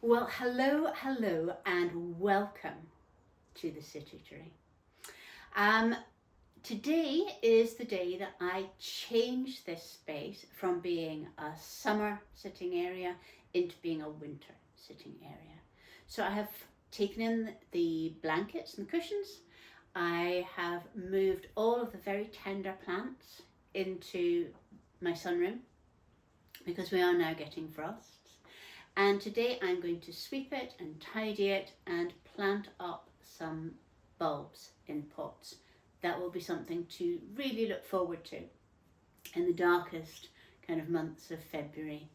Well, hello, and welcome to the sitooterie. Um, Today is the day that I changed this space from being a summer sitting area into being a winter sitting area. So I have taken in the blankets and the cushions. I have moved all of the very tender plants into my sunroom because we are now getting frosts. And today I'm going to sweep it and tidy it and plant up some bulbs in pots. That will be something to really look forward to in the darkest kind of months of February.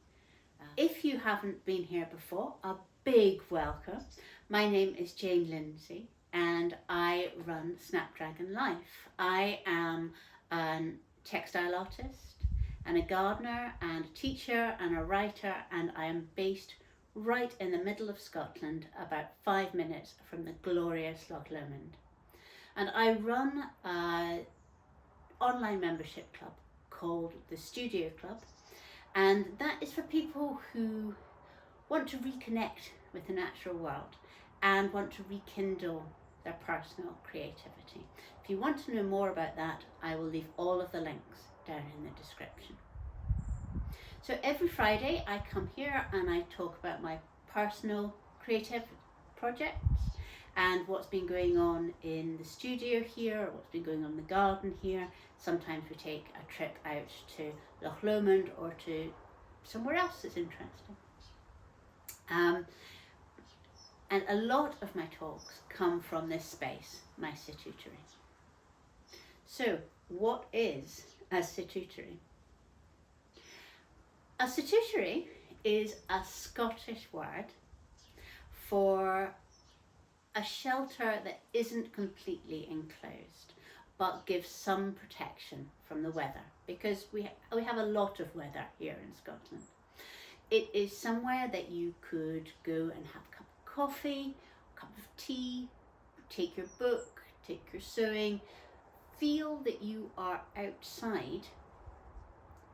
If you haven't been here before, a big welcome. My name is Jane Lindsey and I run Snapdragon Life. I am a textile artist and a gardener and a teacher and a writer, and I am based right in the middle of Scotland, about 5 minutes from the glorious Loch Lomond. And I run an online membership club called the Studio Club, and that is for people who want to reconnect with the natural world and want to rekindle their personal creativity. If you want to know more about that, I will leave all of the links down in the description. So every Friday I come here and I talk about my personal creative projects and what's been going on in the studio here, what's been going on in the garden here. Sometimes we take a trip out to Loch Lomond or to somewhere else that's interesting. And a lot of my talks come from this space, my sitooterie. So what is a sitooterie? A sitooterie is a Scottish word for a shelter that isn't completely enclosed but gives some protection from the weather, because we have a lot of weather here in Scotland. It is somewhere that you could go and have a cup of coffee, a cup of tea, take your book, take your sewing, feel that you are outside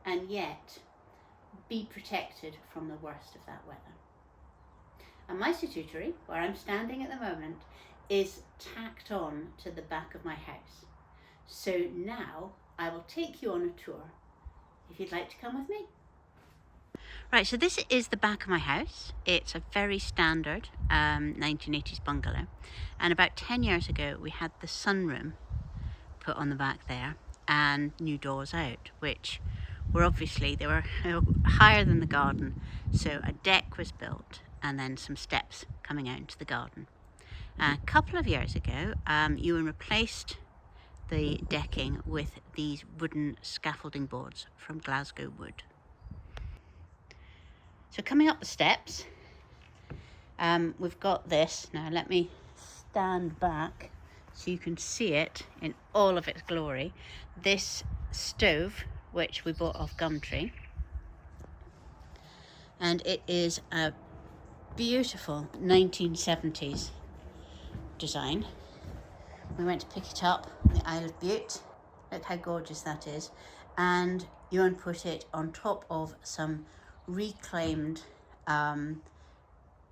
and yet be protected from the worst of that weather. And my sitooterie, where I'm standing at the moment, is tacked on to the back of my house. So now I will take you on a tour if you'd like to come with me. Right, so this is the back of my house. It's a very standard 1980s bungalow. And about 10 years ago, we had the sunroom put on the back there and new doors out, which were obviously, they were higher than the garden. So a deck was built and then some steps coming out into the garden. A couple of years ago, Ewan replaced the decking with these wooden scaffolding boards from Glasgow wood. So coming up the steps, we've got this. Now let me stand back so you can see it in all of its glory. This stove, which we bought off Gumtree, and it is a beautiful 1970s design. We went to pick it up in the Isle of Bute. Look how gorgeous that is. And Ewan put it on top of some reclaimed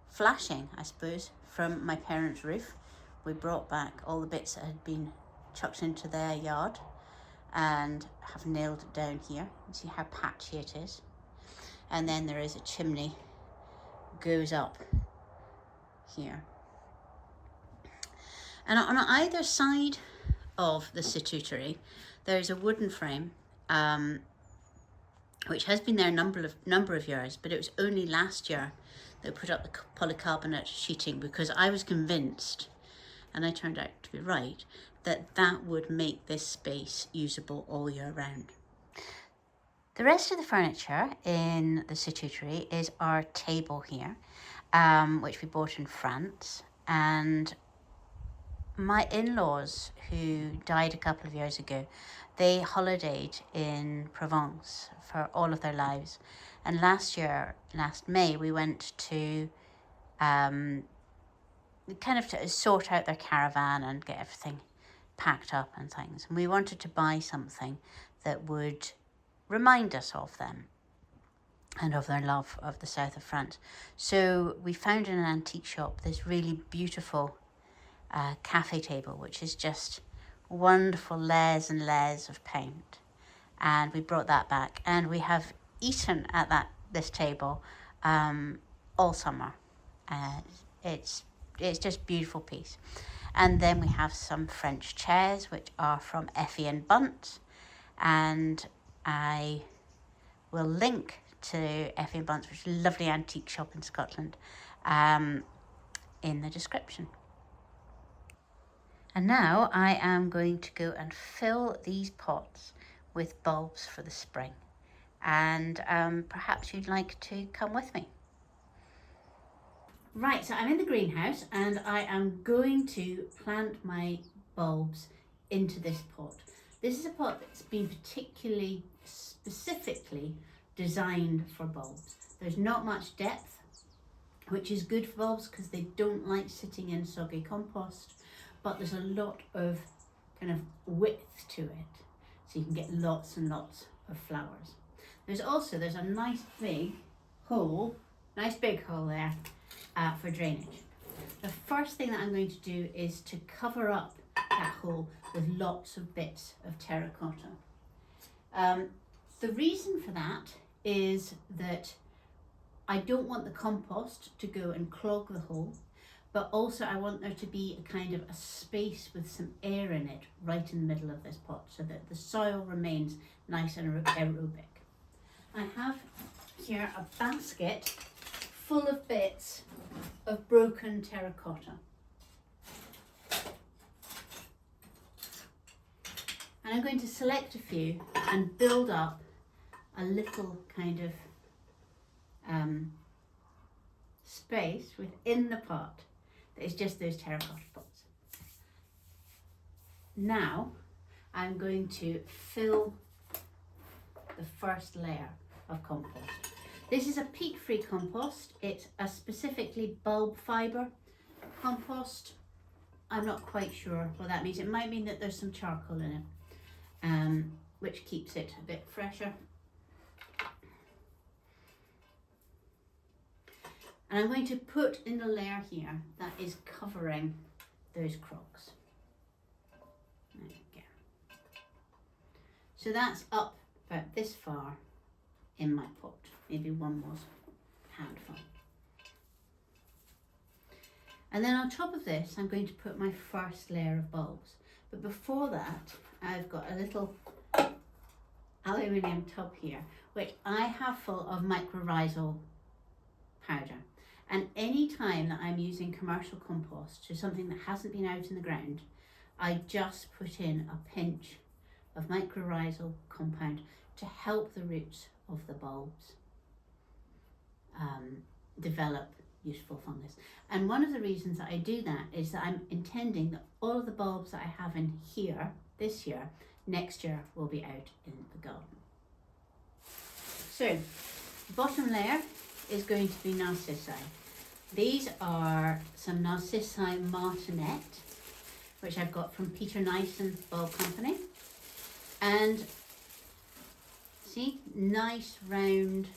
flashing, I suppose, from my parents' roof. We brought back all the bits that had been chucked into their yard and have nailed it down here. You see how patchy it is. And then there is a chimney goes up here. And on either side of the sitooterie, there's a wooden frame, which has been there a number of years, but it was only last year that we put up the polycarbonate sheeting, because I was convinced, and I turned out to be right, that that would make this space usable all year round. The rest of the furniture in the sitooterie is our table here, which we bought in France. And my in-laws, who died a couple of years ago, they holidayed in Provence for all of their lives. And last May, we went to kind of to sort out their caravan and get everything packed up and things. And we wanted to buy something that would remind us of them. and of their love of the south of France. So we found in an antique shop this really beautiful cafe table, which is just wonderful layers and layers of paint. And we brought that back, and we have eaten at this table all summer. It's just a beautiful piece. And then we have some French chairs, which are from Effie and Bunts, and I will link to Effie and Bunts, which is a lovely antique shop in Scotland, in the description. And now I am going to go and fill these pots with bulbs for the spring. And perhaps you'd like to come with me. Right, so I'm in the greenhouse and I am going to plant my bulbs into this pot. This is a pot that's been particularly, specifically designed for bulbs. There's not much depth, which is good for bulbs because they don't like sitting in soggy compost, but there's a lot of kind of width to it, so you can get lots and lots of flowers. There's a nice big hole there for drainage. The first thing that I'm going to do is to cover up that hole with lots of bits of terracotta. The reason for that is that I don't want the compost to go and clog the hole, but also I want there to be a kind of a space with some air in it right in the middle of this pot so that the soil remains nice and aerobic. I have here a basket full of bits of broken terracotta. And I'm going to select a few and build up a little kind of space within the pot that is just those terracotta pots. Now I'm going to fill the first layer of compost. This is a peat-free compost. It's a specifically bulb fibre compost. I'm not quite sure what that means. It might mean that there's some charcoal in it, which keeps it a bit fresher. And I'm going to put in the layer here that is covering those crocs. There you go. So that's up about this far in my pot, maybe one more handful. And then on top of this, I'm going to put my first layer of bulbs. But before that, I've got a little aluminium tub here, which I have full of mycorrhizal powder. And any time that I'm using commercial compost, so something that hasn't been out in the ground, I just put in a pinch of mycorrhizal compound to help the roots of the bulbs develop useful fungus. And one of the reasons that I do that is that I'm intending that all of the bulbs that I have in here this year, next year will be out in the garden. So the bottom layer is going to be narcissi. These are some narcissi martinet, which I've got from Peter Nyson Bulb Company. And see, nice round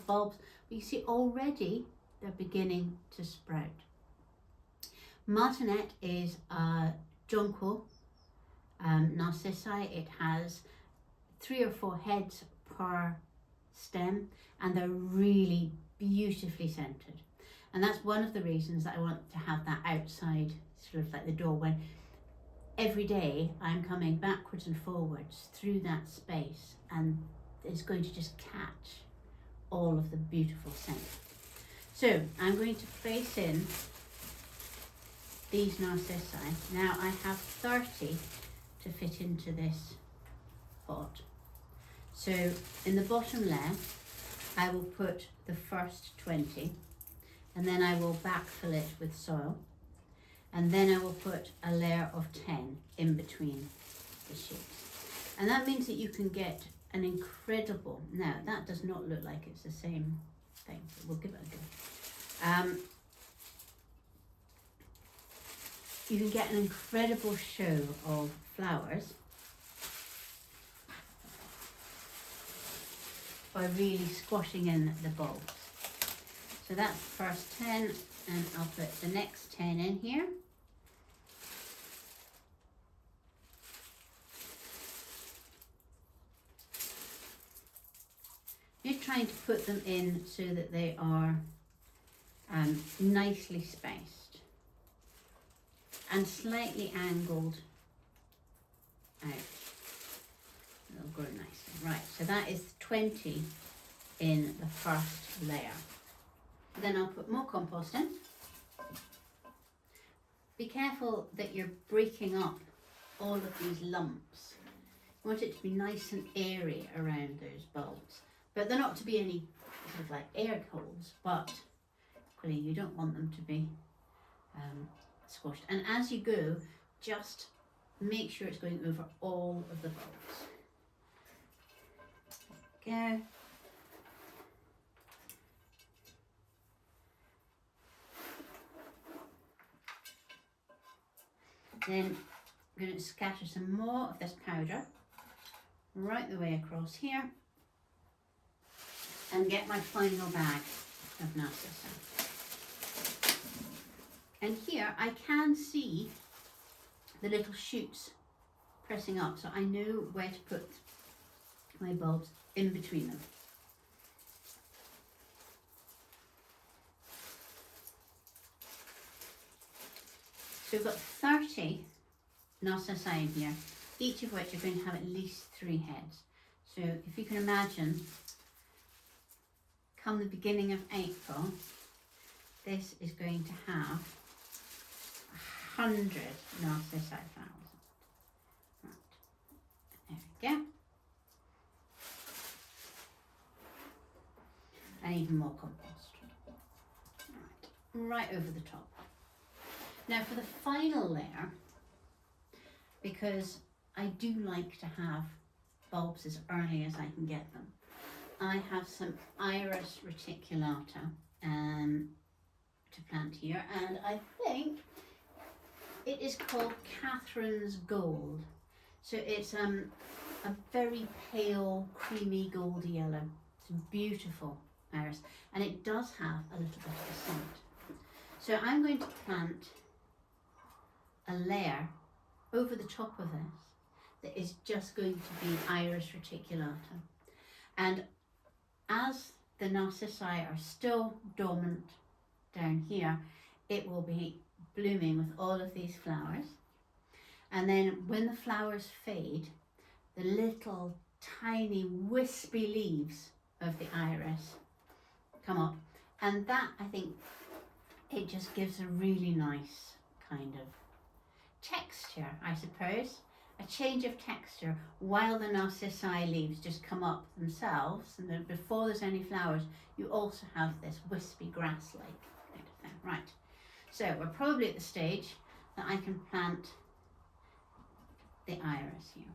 bulbs. You see already they're beginning to sprout. Martinet is a jonquil narcissi. It has 3 or 4 heads per stem and they're really beautifully scented. And that's one of the reasons that I want to have that outside, sort of like the door, when every day I'm coming backwards and forwards through that space and it's going to just catch all of the beautiful scent. So I'm going to place in these narcissi. Now I have 30 to fit into this pot. So in the bottom layer, I will put the first 20 and then I will backfill it with soil. And then I will put a layer of 10 in between the sheets. And that means that you can get an incredible, now that does not look like it's the same thing, but we'll give it a go. You can get an incredible show of flowers by really squashing in the bulbs. So that's the first 10, and I'll put the next 10 in here. Just trying to put them in so that they are nicely spaced and slightly angled out. They'll grow nicely. Right, so that is 20 in the first layer. Then I'll put more compost in. Be careful that you're breaking up all of these lumps. You want it to be nice and airy around those bulbs. But they're not to be any sort of like air holes, but equally you don't want them to be squashed. And as you go, just make sure it's going over all of the bulbs. Go. Then I'm going to scatter some more of this powder right the way across here and get my final bag of narcissi. And here I can see the little shoots pressing up, so I know where to put my bulbs in between them. So we've got 30 narcissi in here, each of which are going to have at least 3 heads. So if you can imagine, come the beginning of April, this is going to have 100 narcissi flowers. Right. There we go. And even more compost. Right over the top. Now for the final layer, because I do like to have bulbs as early as I can get them, I have some iris reticulata to plant here, and I think it is called Catherine's Gold. So it's a very pale, creamy goldy yellow. It's a beautiful iris, and it does have a little bit of a scent. So I'm going to plant a layer over the top of this that is just going to be iris reticulata. And as the narcissi are still dormant down here, it will be blooming with all of these flowers. And then when the flowers fade, the little tiny wispy leaves of the iris come up, and that, I think, it just gives a really nice kind of texture, I suppose. A change of texture while the narcissi leaves just come up themselves, and then before there's any flowers, you also have this wispy grass-like kind of thing. Right, so we're probably at the stage that I can plant the iris here.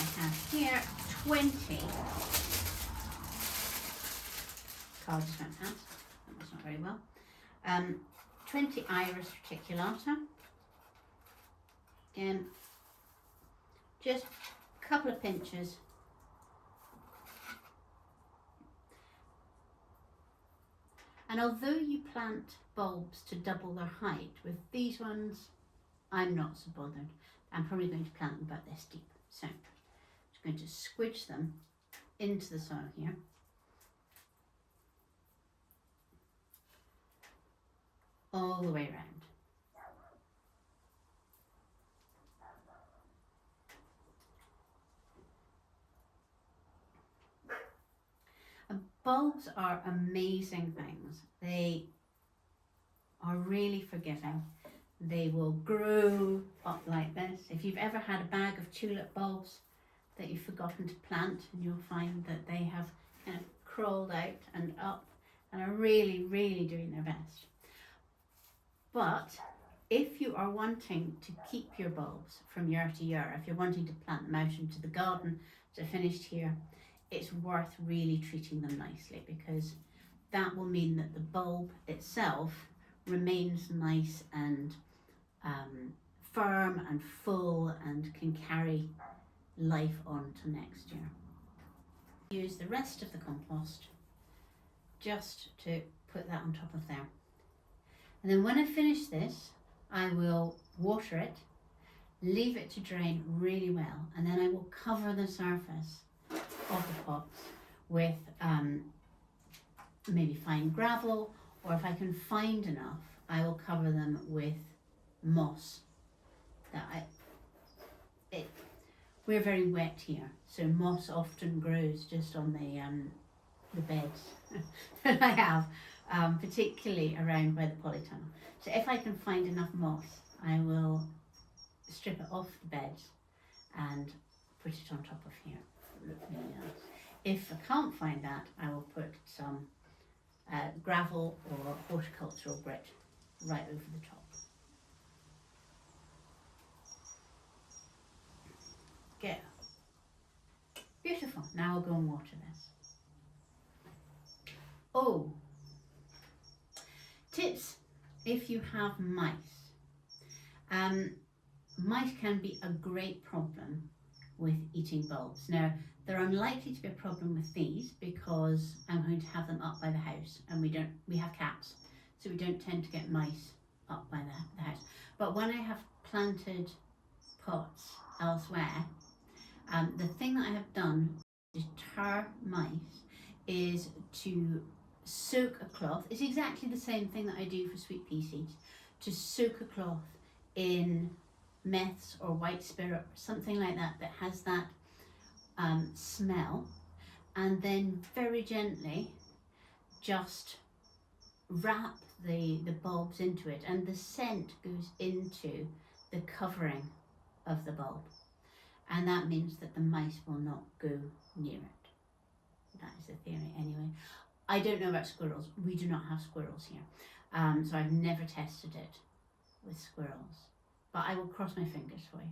I have here 20. Card just went past. That was not very well. 20 iris reticulata. Again, just a couple of pinches. And although you plant bulbs to double their height, with these ones, I'm not so bothered. I'm probably going to plant them about this deep. So I'm just going to squidge them into the soil here. All the way around. And bulbs are amazing things. They are really forgiving. They will grow up like this. If you've ever had a bag of tulip bulbs that you've forgotten to plant, and you'll find that they have kind of crawled out and up and are really, really doing their best. But if you are wanting to keep your bulbs from year to year, if you're wanting to plant them out into the garden, so finished here, it's worth really treating them nicely, because that will mean that the bulb itself remains nice and firm and full and can carry life on to next year. Use the rest of the compost just to put that on top of there. And then when I finish this, I will water it, leave it to drain really well, and then I will cover the surface of the pots with maybe fine gravel, or if I can find enough, I will cover them with moss. We're very wet here, so moss often grows just on the beds that I have, particularly around by the polytunnel. So if I can find enough moss, I will strip it off the beds and put it on top of here. It looks really nice. If I can't find that, I will put some gravel or horticultural grit right over the top. Go. Beautiful. Now I'll go and water this. Oh, tips if you have mice. Mice can be a great problem with eating bulbs. Now, they're unlikely to be a problem with these because I'm going to have them up by the house, and we have cats, so we don't tend to get mice up by the house. But when I have planted pots elsewhere, the thing that I have done to deter mice is to soak a cloth. It's exactly the same thing that I do for sweet pea seeds, to soak a cloth in meths or white spirit, something like that, that has that smell, and then very gently just wrap the bulbs into it, and the scent goes into the covering of the bulb, and that means that the mice will not go near it. That is the theory anyway. I don't know about squirrels. We do not have squirrels here, so I've never tested it with squirrels, but I will cross my fingers for you.